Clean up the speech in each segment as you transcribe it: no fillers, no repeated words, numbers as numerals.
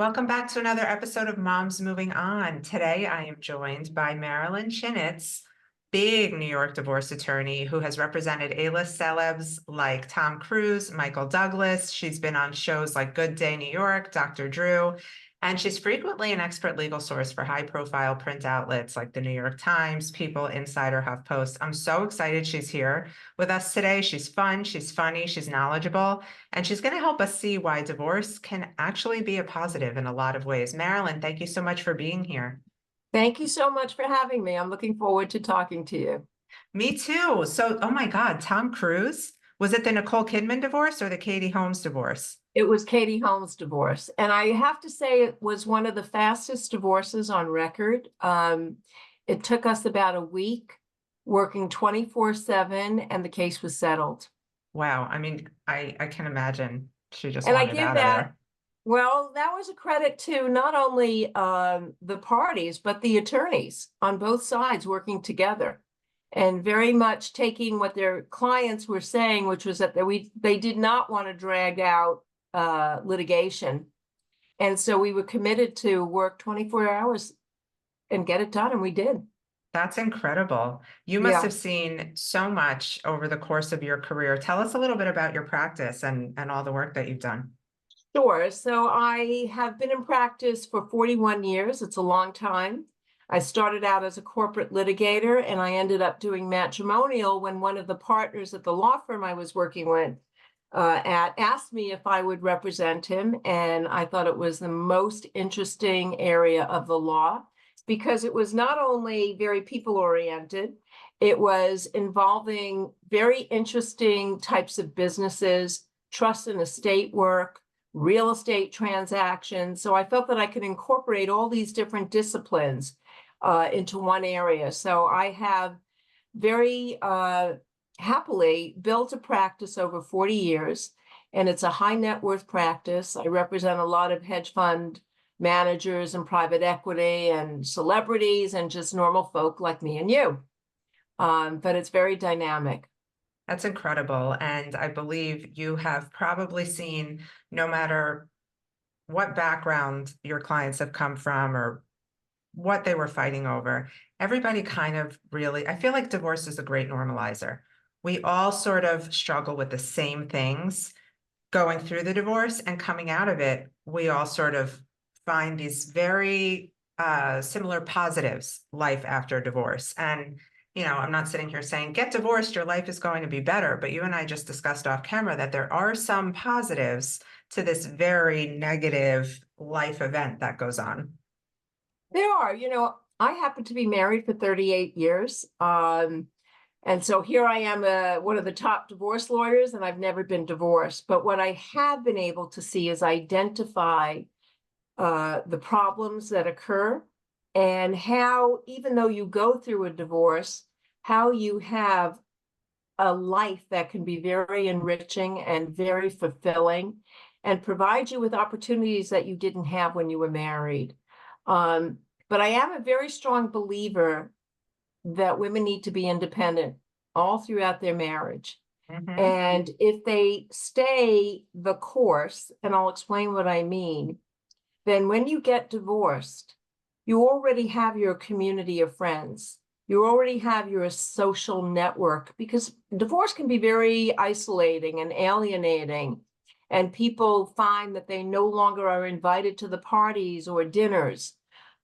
Welcome back to another episode of Moms Moving On. Today, I am joined by Marilyn Chinitz, big New York divorce attorney who has represented A-list celebs like Tom Cruise, Michael Douglas. She's been on shows like Good Day New York, Dr. Drew, and she's frequently an expert legal source for high-profile print outlets like the New York Times, People, Insider, HuffPost. I'm so excited she's here with us today. She's fun, she's funny, she's knowledgeable, and she's going to help us see why divorce can actually be a positive in a lot of ways. Marilyn, thank you so much for being here. Thank you so much for having me. I'm looking forward to talking to you. Me too. So, oh my God, Tom Cruise. Was it the Nicole Kidman divorce or the Katie Holmes divorce? It was Katie Holmes' divorce. And I have to say it was one of the fastest divorces on record. It took us about a week working 24/7 and the case was settled. Wow. I mean, I can imagine she just And I wanted give out of that, there. well, that was a credit to not only the parties, but the attorneys on both sides working together and very much taking what their clients were saying, which was that they did not want to drag out litigation. And so we were committed to work 24 hours and get it done, and we did. That's incredible. You must Yeah, have seen so much over the course of your career. Tell us a little bit about your practice and all the work that you've done. sure. So I have been in practice for 41 years. It's a long time. I started out as a corporate litigator, and I ended up doing matrimonial when one of the partners at the law firm I was working with asked me if I would represent him. And I thought it was the most interesting area of the law because it was not only very people-oriented, it was involving very interesting types of businesses, trust and estate work, real estate transactions. So I felt that I could incorporate all these different disciplines into one area. So I have very happily built a practice over 40 years, and it's a high net worth practice. I represent a lot of hedge fund managers and private equity and celebrities and just normal folk like me and you. But it's very dynamic. That's incredible. And I believe you have probably seen, no matter what background your clients have come from or what they were fighting over, everybody kind of really, I feel like divorce is a great normalizer. We all sort of struggle with the same things going through the divorce, and coming out of it, we all sort of find these very similar positives, life after divorce. And I'm not sitting here saying, get divorced, your life is going to be better. But you and I just discussed off camera that there are some positives to this very negative life event that goes on. There are, I happen to be married for 38 years. And so here I am, one of the top divorce lawyers, and I've never been divorced. But what I have been able to see is identify the problems that occur and how, even though you go through a divorce, how you have a life that can be very enriching and very fulfilling and provide you with opportunities that you didn't have when you were married. But I am a very strong believer that women need to be independent all throughout their marriage. Mm-hmm. And if they stay the course, and I'll explain what I mean, then when you get divorced, you already have your community of friends. You already have your social network, because divorce can be very isolating and alienating. And people find that they no longer are invited to the parties or dinners.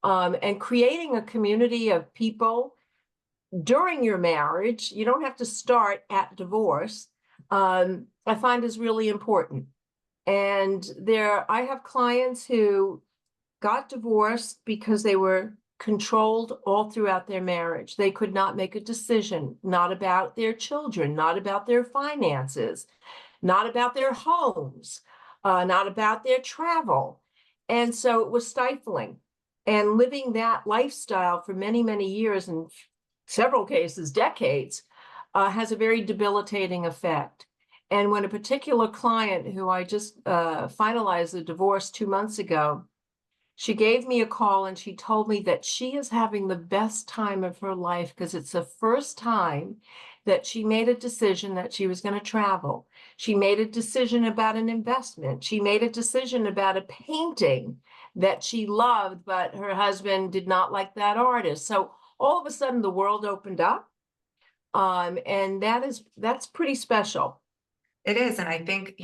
And creating a community of people during your marriage, you don't have to start at divorce, I find is really important. And I have clients who got divorced because they were controlled all throughout their marriage. They could not make a decision, not about their children, not about their finances, not about their homes, not about their travel. And so it was stifling. And living that lifestyle for many, many years, in several cases, decades, has a very debilitating effect. And when a particular client who I just finalized the divorce 2 months ago, she gave me a call and she told me that she is having the best time of her life because it's the first time that she made a decision that she was going to travel. She made a decision about an investment. She made a decision about a painting that she loved, but her husband did not like that artist. So all of a sudden the world opened up. And that's pretty special. It is. And I think,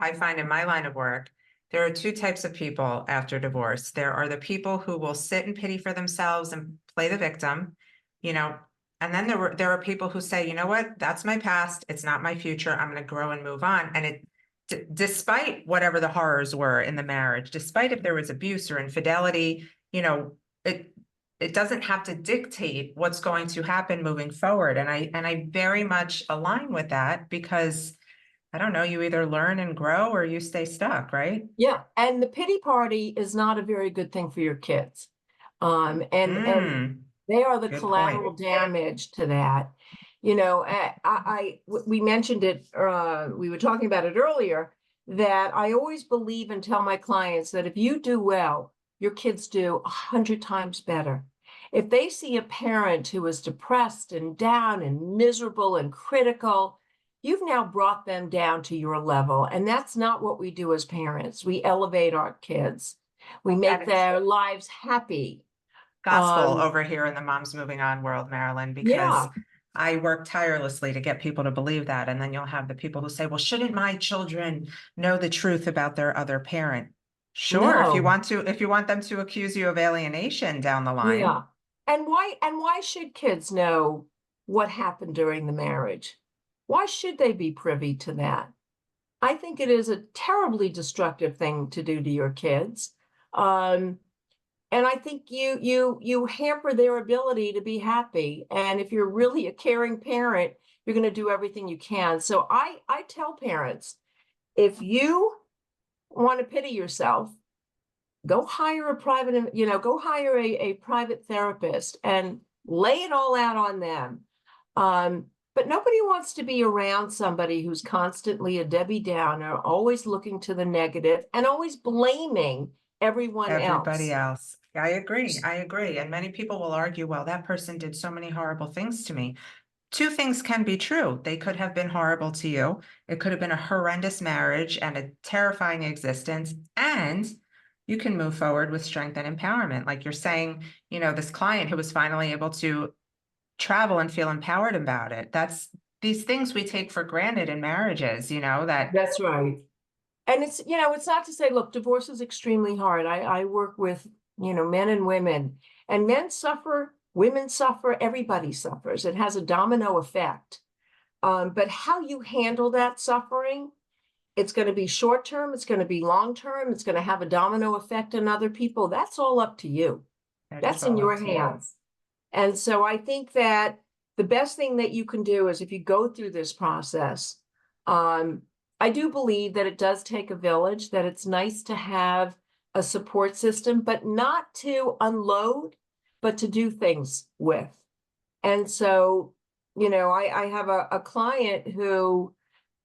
I find in my line of work, there are two types of people after divorce. There are the people who will sit in pity for themselves and play the victim, you know, and then there are people who say, you know what, that's my past. It's not my future. I'm going to grow and move on. And despite whatever the horrors were in the marriage, despite if there was abuse or infidelity, it doesn't have to dictate what's going to happen moving forward. And I very much align with that, because I don't know, you either learn and grow or you stay stuck, right? Yeah. And the pity party is not a very good thing for your kids. And they are the Good collateral point. damage to that. We mentioned it, we were talking about it earlier, that I always believe and tell my clients that if you do well, your kids do 100 times better. If they see a parent who is depressed and down and miserable and critical, you've now brought them down to your level. And that's not what we do as parents. We elevate our kids. We make their lives happy. Gospel over here in the Moms Moving On world, Marilyn, because I work tirelessly to get people to believe that. And then you'll have the people who say, well, shouldn't my children know the truth about their other parent? Sure, if you want them to accuse you of alienation down the line. Yeah. And why should kids know what happened during the marriage? Why should they be privy to that? I think it is a terribly destructive thing to do to your kids. And I think you hamper their ability to be happy. And if you're really a caring parent, you're going to do everything you can. So I tell parents, if you want to pity yourself, go hire a private therapist and lay it all out on them. But nobody wants to be around somebody who's constantly a Debbie Downer, always looking to the negative and always blaming everybody else. I agree. And many people will argue, well, that person did so many horrible things to me. Two things can be true. They could have been horrible to you. It could have been a horrendous marriage and a terrifying existence. And you can move forward with strength and empowerment. Like you're saying, this client who was finally able to travel and feel empowered about it. That's these things we take for granted in marriages, That's right. And it's not to say, look, divorce is extremely hard. I work with, men and women, and men suffer, women suffer, everybody suffers. It has a domino effect. But how you handle that suffering, it's going to be short term, it's going to be long term, it's going to have a domino effect on other people. That's all up to you. That's in your hands. And so I think that the best thing that you can do is, if you go through this process, I do believe that it does take a village, that it's nice to have a support system, but not to unload, but to do things with. And so, I have a client who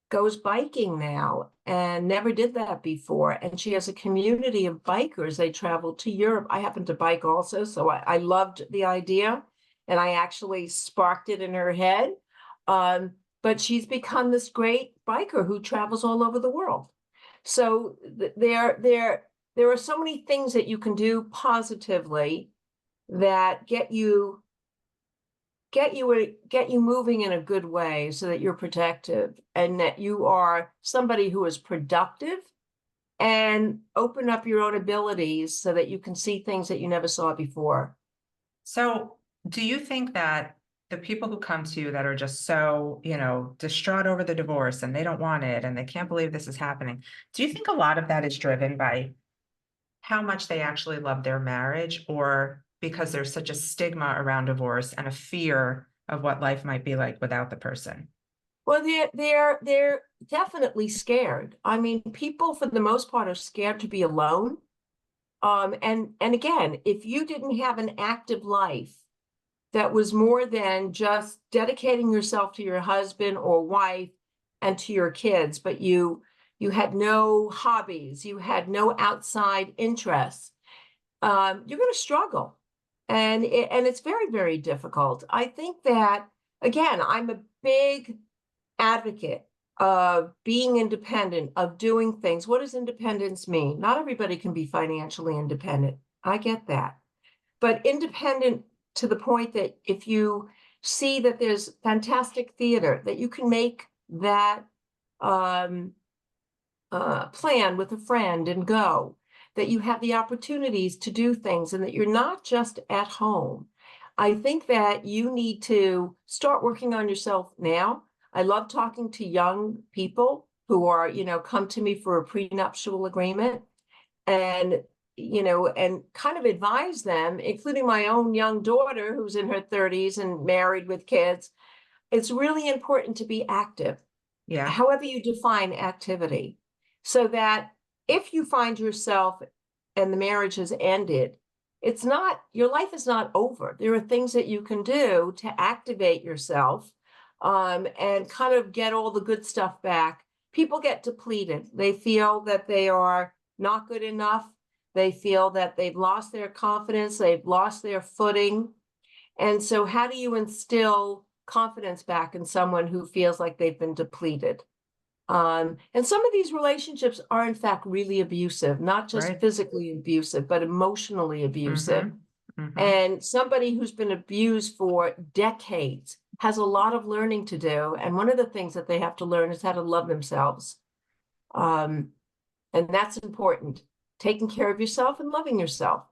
goes biking now and never did that before. And she has a community of bikers. They travel to Europe. I happen to bike also, so I loved the idea, and I actually sparked it in her head. But she's become this great biker who travels all over the world. So there are so many things that you can do positively that get you moving in a good way, so that you're protective and that you are somebody who is productive, and open up your own abilities so that you can see things that you never saw before. So do you think that the people who come to you that are just so, distraught over the divorce and they don't want it and they can't believe this is happening, do you think a lot of that is driven by how much they actually love their marriage, or because there's such a stigma around divorce and a fear of what life might be like without the person? Well, they're definitely scared. I mean, people for the most part are scared to be alone. And again, if you didn't have an active life that was more than just dedicating yourself to your husband or wife and to your kids, but you had no hobbies, you had no outside interests, you're going to struggle. And it's very, very difficult. I think that, again, I'm a big advocate of being independent, of doing things. What does independence mean? Not everybody can be financially independent. I get that. But independent to the point that if you see that there's fantastic theater, that you can make that plan with a friend and go, that you have the opportunities to do things and that you're not just at home. I think that you need to start working on yourself now. I love talking to young people who are, come to me for a prenuptial agreement and, and kind of advise them, including my own young daughter who's in her 30s and married with kids. It's really important to be active, Yeah. however you define activity, so that if you find yourself and the marriage has ended, your life is not over. There are things that you can do to activate yourself and kind of get all the good stuff back. People get depleted. They feel that they are not good enough. They feel that they've lost their confidence. They've lost their footing. And so how do you instill confidence back in someone who feels like they've been depleted? And some of these relationships are in fact really abusive, not just Right. physically abusive, but emotionally abusive. Mm-hmm. And somebody who's been abused for decades has a lot of learning to do. And one of the things that they have to learn is how to love themselves. And that's important, taking care of yourself and loving yourself.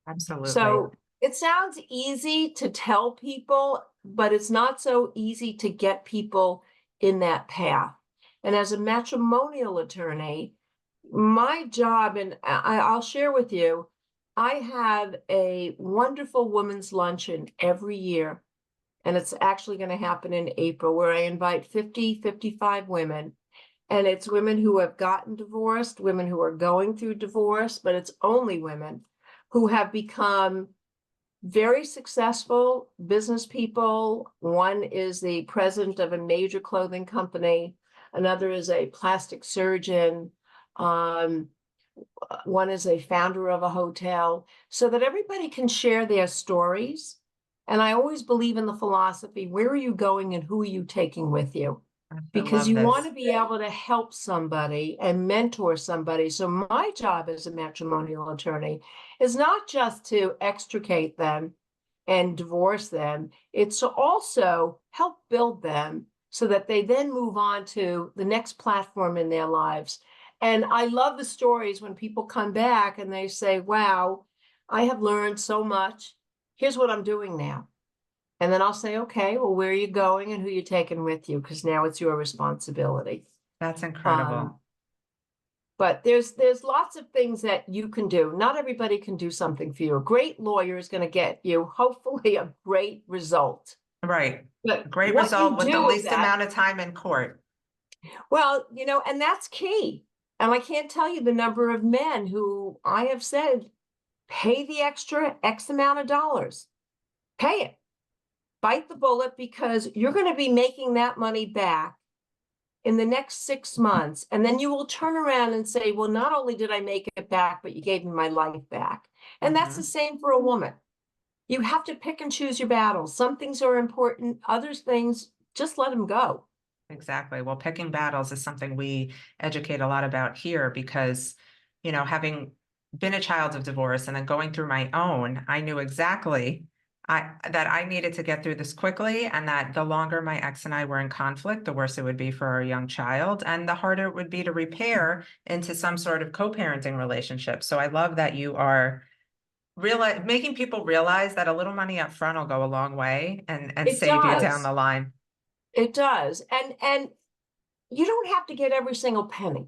Absolutely. So it sounds easy to tell people, but it's not so easy to get people in that path. And as a matrimonial attorney, my job, and I'll share with you, I have a wonderful women's luncheon every year. And it's actually going to happen in April, where I invite 50, 55 women. And it's women who have gotten divorced, women who are going through divorce, but it's only women who have become very successful business people. One is the president of a major clothing company. Another is a plastic surgeon. One is a founder of a hotel, so that everybody can share their stories. And I always believe in the philosophy, where are you going and who are you taking with you? Because you want to be able to help somebody and mentor somebody. So my job as a matrimonial attorney is not just to extricate them and divorce them. It's to also help build them so that they then move on to the next platform in their lives. And I love the stories when people come back and they say, wow, I have learned so much. Here's what I'm doing now. And then I'll say, okay, well, where are you going and who you're taking with you? Because now it's your responsibility. That's incredible. But there's lots of things that you can do. Not everybody can do something for you. A great lawyer is going to get you, hopefully, a great result. Right. But great what result you with the do with least that- amount of time in court. Well, and that's key. And I can't tell you the number of men who I have said, pay the extra X amount of dollars. Pay it. Bite the bullet, because you're going to be making that money back in the next 6 months. And then you will turn around and say, well, not only did I make it back, but you gave me my life back. And that's the same for a woman. You have to pick and choose your battles. Some things are important, other things, just let them go. Exactly. Well, picking battles is something we educate a lot about here because, having been a child of divorce and then going through my own, I knew exactly that I needed to get through this quickly, and that the longer my ex and I were in conflict, the worse it would be for our young child, and the harder it would be to repair into some sort of co-parenting relationship. So I love that you are making people realize that a little money up front will go a long way and save you down the line. It does. And you don't have to get every single penny.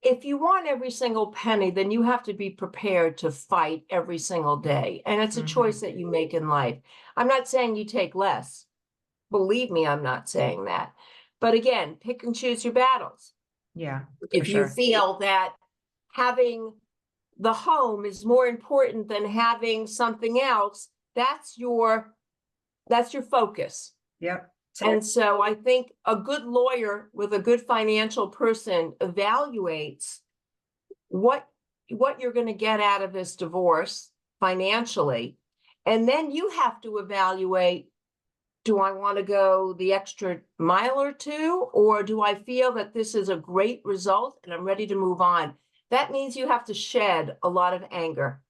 If you want every single penny, then you have to be prepared to fight every single day. And it's a choice that you make in life. I'm not saying you take less. Believe me, I'm not saying that. But again, pick and choose your battles. Yeah. If you feel that having the home is more important than having something else, that's your focus. Yep. And so I think a good lawyer with a good financial person evaluates what you're going to get out of this divorce financially. And then you have to evaluate, do I want to go the extra mile or two? Or do I feel that this is a great result and I'm ready to move on? That means you have to shed a lot of anger.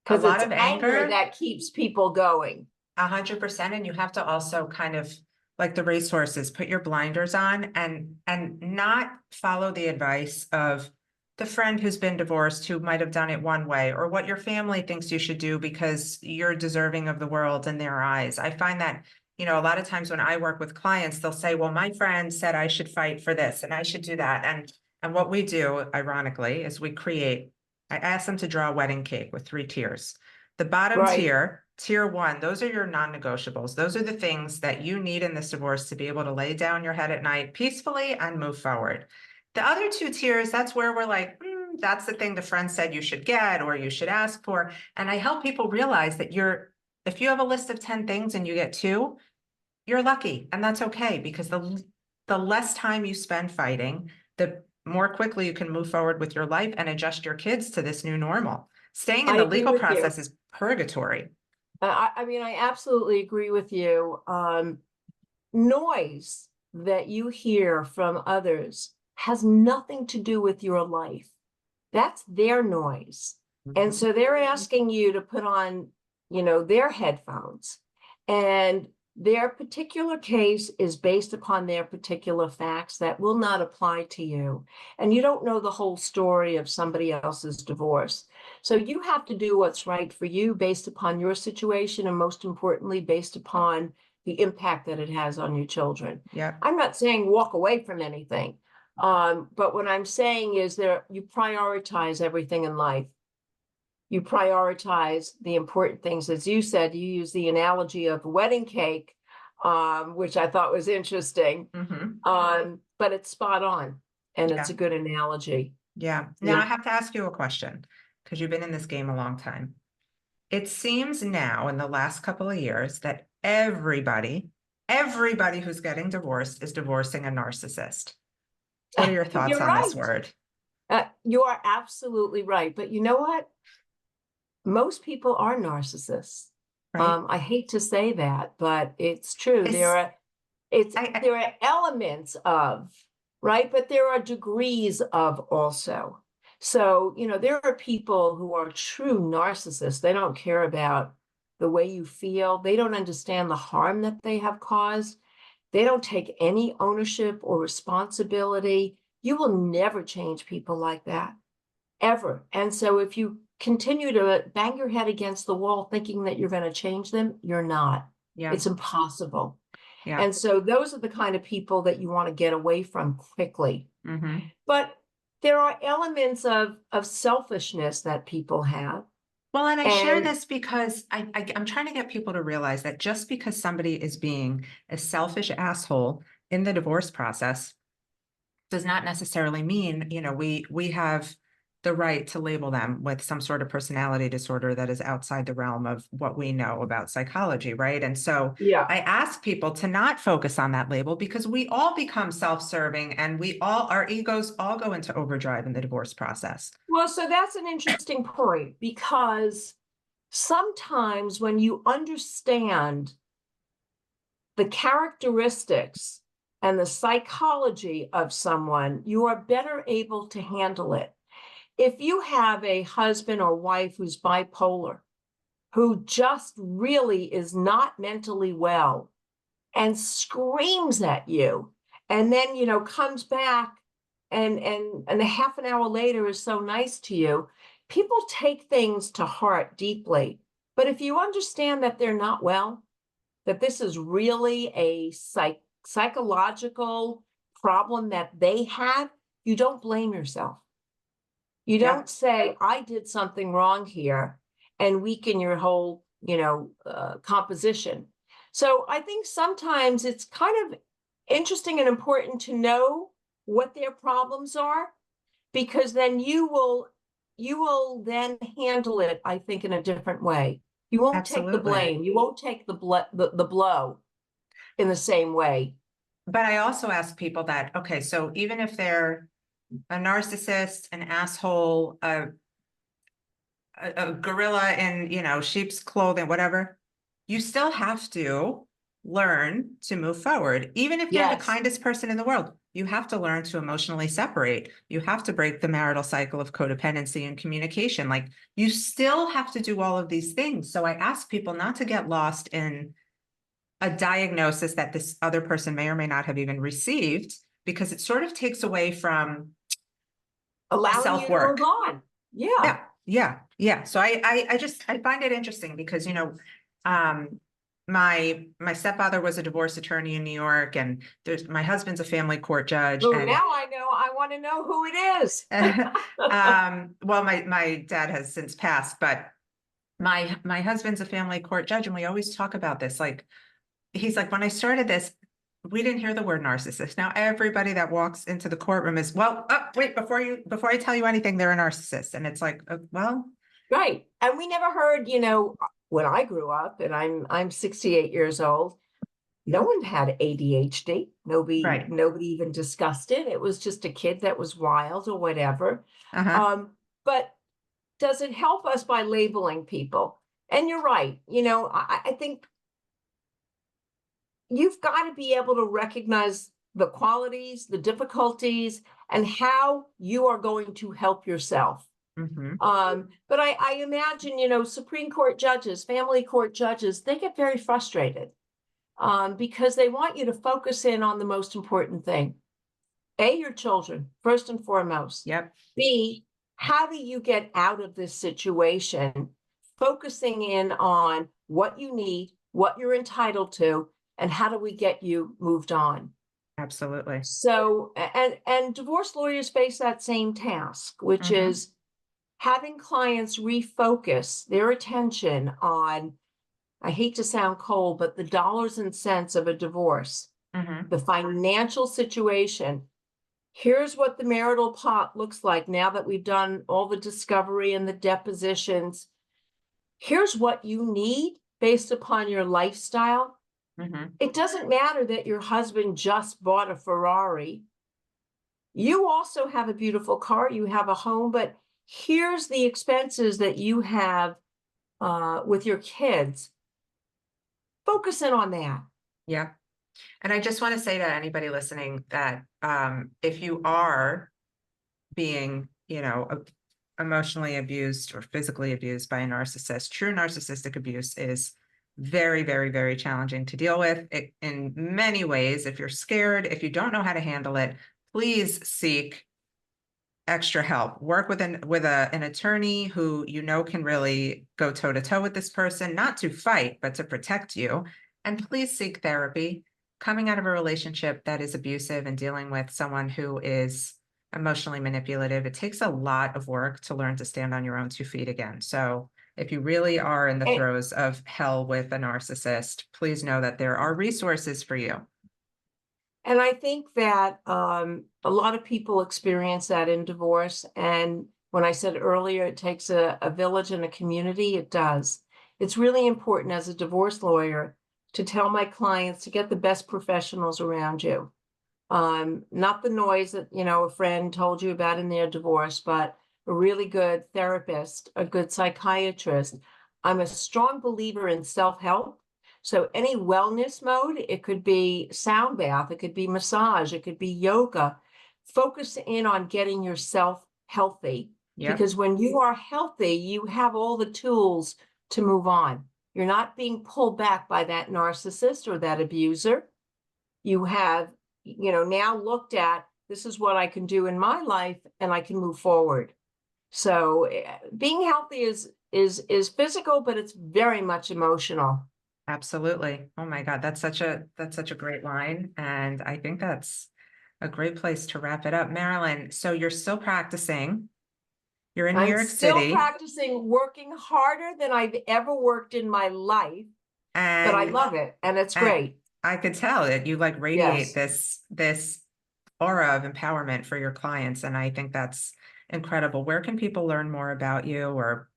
A Because lot it's of anger anger, that keeps people going. 100%. And you have to also kind of, like the racehorses, put your blinders on and not follow the advice of the friend who's been divorced who might have done it one way, or what your family thinks you should do because you're deserving of the world in their eyes. I find that, you know, a lot of times when I work with clients, they'll say, well, my friend said I should fight for this and I should do that. And what we do, ironically, is I ask them to draw a wedding cake with 3 tiers. The bottom Right. tier 1, those are your non-negotiables. Those are the things that you need in this divorce to be able to lay down your head at night peacefully and move forward. The other 2 tiers, that's where we're like, that's the thing the friend said you should get or you should ask for. And I help people realize that if you have a list of 10 things and you get 2, you're lucky. And that's okay, because the less time you spend fighting, the more quickly you can move forward with your life and adjust your kids to this new normal. Staying in I the agree legal with you. process is purgatory. I mean, I absolutely agree with you. Noise that you hear from others has nothing to do with your life. That's their noise. And so they're asking you to put on, their headphones. And their particular case is based upon their particular facts that will not apply to you. And you don't know the whole story of somebody else's divorce. So you have to do what's right for you based upon your situation, and most importantly, based upon the impact that it has on your children. Yeah. I'm not saying walk away from anything. But what I'm saying is you prioritize everything in life. You prioritize the important things. As you said, you use the analogy of a wedding cake, which I thought was interesting. But it's spot on, and it's Yeah. a good analogy. Yeah. Now I have to ask you a question, because you've been in this game a long time. It seems now in the last couple of years that everybody who's getting divorced is divorcing a narcissist. What are your thoughts You're on this right. word? You are absolutely right. But you know what? Most people are narcissists. Right? I hate to say that, but it's true. It's, There are elements of, right? But there are degrees of also. So, there are people who are true narcissists. They don't care about the way you feel. They don't understand the harm that they have caused. They don't take any ownership or responsibility. You will never change people like that, ever. And so if you continue to bang your head against the wall thinking that you're going to change them, you're not. yeah. It's impossible. Yeah. And so those are the kind of people that you want to get away from quickly. But there are elements of selfishness that people have. Well, and I share this because I'm trying to get people to realize that just because somebody is being a selfish asshole in the divorce process does not necessarily mean, we have the right to label them with some sort of personality disorder that is outside the realm of what we know about psychology, right? And so I ask people to not focus on that label, because we all become self-serving and our egos all go into overdrive in the divorce process. Well, so that's an interesting point, because sometimes when you understand the characteristics and the psychology of someone, you are better able to handle it. If you have a husband or wife who's bipolar, who just really is not mentally well and screams at you, and then, comes back and a half an hour later is so nice to you, people take things to heart deeply. But if you understand that they're not well, that this is really a psychological problem that they have, you don't blame yourself. You don't say, I did something wrong here, and weaken your whole, composition. So I think sometimes it's kind of interesting and important to know what their problems are, because then you will then handle it, I think, in a different way. You won't take the blame. You won't take the blow in the same way. But I also ask people that, okay, so even if they're a narcissist, an asshole, a gorilla in, sheep's clothing, whatever, you still have to learn to move forward. Even if you're the Yes. kindest person in the world, you have to learn to emotionally separate. You have to break the marital cycle of codependency and communication. Like, you still have to do all of these things. So I ask people not to get lost in a diagnosis that this other person may or may not have even received, because it sort of takes away from Allowing you to self-work. move on. Yeah. Yeah. So I find it interesting because, my stepfather was a divorce attorney in New York, and my husband's a family court judge. Oh, And now I want to know who it is. well, my dad has since passed, but my husband's a family court judge, and we always talk about this. Like, he's like, when I started this, we didn't hear the word narcissist. Now everybody that walks into the courtroom is, well, wait, before I tell you anything, they're a narcissist. And it's like, well, Right. And we never heard, when I grew up, and I'm 68 years old, no one had ADHD. right. Nobody even discussed it. It was just a kid that was wild or whatever. Uh-huh. But does it help us by labeling people? And you're right. I think you've got to be able to recognize the qualities, the difficulties, and how you are going to help yourself. Mm-hmm. But I imagine, Supreme Court judges, family court judges, they get very frustrated because they want you to focus in on the most important thing. A, your children, first and foremost. Yep. B, how do you get out of this situation? Focusing in on what you need, what you're entitled to, and how do we get you moved on? Absolutely. So, and divorce lawyers face that same task, which Mhm. is having clients refocus their attention on, I hate to sound cold, but the dollars and cents of a divorce, Mhm. the financial situation. Here's what the marital pot looks like now that we've done all the discovery and the depositions. Here's what you need based upon your lifestyle. Mhm. It doesn't matter that your husband just bought a Ferrari. You also have a beautiful car, you have a home, but here's the expenses that you have with your kids. Focus in on that. Yeah. And I just want to say to anybody listening that if you are being, emotionally abused or physically abused by a narcissist, true narcissistic abuse is very, very, very challenging to deal with. In many ways, if you're scared, if you don't know how to handle it, please seek extra help. Work with an attorney who can really go toe to toe with this person, not to fight, but to protect you. And please seek therapy. Coming out of a relationship that is abusive and dealing with someone who is emotionally manipulative, it takes a lot of work to learn to stand on your own 2 feet again. So if you really are in the And, throes of hell with a narcissist, please know that there are resources for you. and I think that a lot of people experience that in divorce. And when I said earlier, it takes a village and a community, it does. It's really important as a divorce lawyer to tell my clients to get the best professionals around you. Not the noise that, a friend told you about in their divorce, but a really good therapist, a good psychiatrist. I'm a strong believer in self-help. So any wellness mode, it could be sound bath, it could be massage, it could be yoga. Focus in on getting yourself healthy. Yep. Because when you are healthy, you have all the tools to move on. You're not being pulled back by that narcissist or that abuser. You have, now looked at, this is what I can do in my life and I can move forward. So being healthy is physical, but it's very much emotional. Absolutely. Oh my God, that's such a great line. And I think that's a great place to wrap it up. Marilyn, so you're still practicing. You're in New I'm York still City. practicing, working harder than I've ever worked in my life, but I And, love it and it's and great. I could tell that you radiate Yes. this aura of empowerment for your clients. And I think that's incredible. Where can people learn more about you or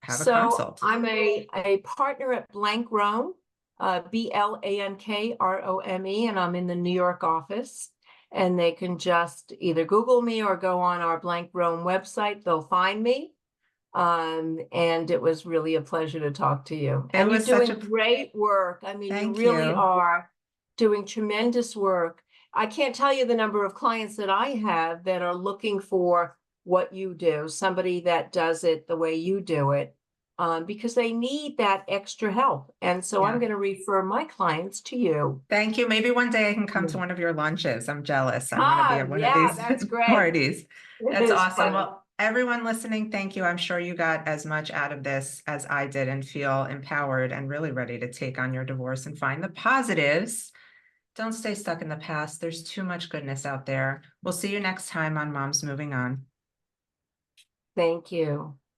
have a So consult? I'm a partner at Blank Rome, BLANKROME, and I'm in the New York office. And they can just either Google me or go on our Blank Rome website. They'll find me. And it was really a pleasure to talk to you. It And you're was such doing a, great work. I mean, you thank really you. are doing tremendous work. I can't tell you the number of clients that I have that are looking for what you do, somebody that does it the way you do it, because they need that extra help. And so I'm Yeah. going to refer my clients to you. Thank you. Maybe one day I can come to Yeah. one of your lunches. I'm jealous. I want to be at one of Yeah, these that's great. parties. It That's is awesome. fun. Well, everyone listening, thank you. I'm sure you got as much out of this as I did and feel empowered and really ready to take on your divorce and find the positives. Don't stay stuck in the past. There's too much goodness out there. We'll see you next time on Moms Moving On. Thank you.